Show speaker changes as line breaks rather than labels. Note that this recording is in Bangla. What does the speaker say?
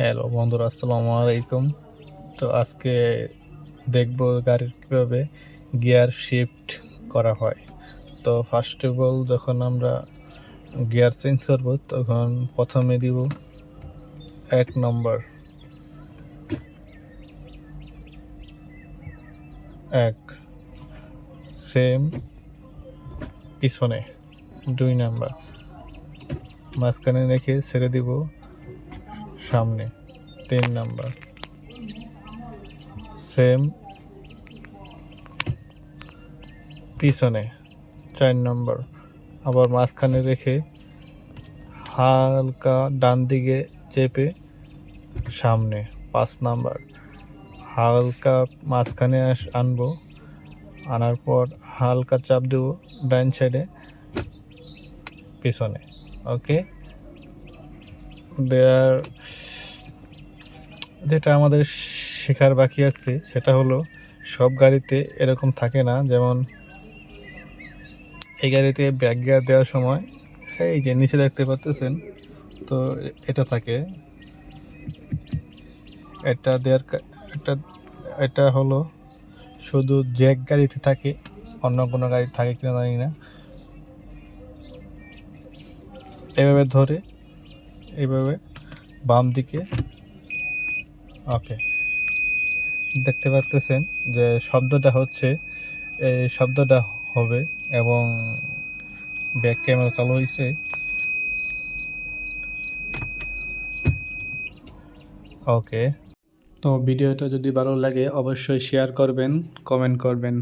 হ্যালো বন্ধুরা, আসসালামু আলাইকুম। তো আজকে দেখব গাড়ির কীভাবে গিয়ার শিফট করা হয়। তো ফার্স্ট অফ অল যখন আমরা গিয়ার চেঞ্জ করব তখন প্রথমে দিব 1 নম্বর, 1 সেম পিছনে 2 নাম্বার, মাঝখানে রেখে ছেড়ে দিব সামনে 3 নাম্বার, সেম পিছনে 4 নম্বর, আবার মাঝখানে রেখে হালকা ডান দিকে চেপে সামনে 5 নাম্বার, হালকা মাঝখানে আনবো, আনার পর হালকা চাপ দেব ডান সাইডে পিছনে। ওকে, দেয়ার যেটা আমাদের শেখার বাকি আছে সেটা হলো সব গাড়িতে এরকম থাকে না। যেমন এই গাড়িতে ব্যাক গিয়ার দেওয়ার সময় এই যে নিচে দেখতে পাচ্ছেন, তো এটা থাকে, এটা দেওয়ার এটা হলো শুধু জ্যাক গাড়িতে থাকে, অন্য কোনো গাড়ি থাকে কিনা জানি না। এভাবে ধরে এইভাবে বাম দিকে, ওকে, দেখতে পাচ্ছেন যে শব্দটা হচ্ছে, এই শব্দটা হবে এবং ব্যাক ক্যামেরা চালু হয়েছে। ওকে, তো ভিডিওটা যদি ভালো লাগে অবশ্যই শেয়ার করবেন, কমেন্ট করবেন।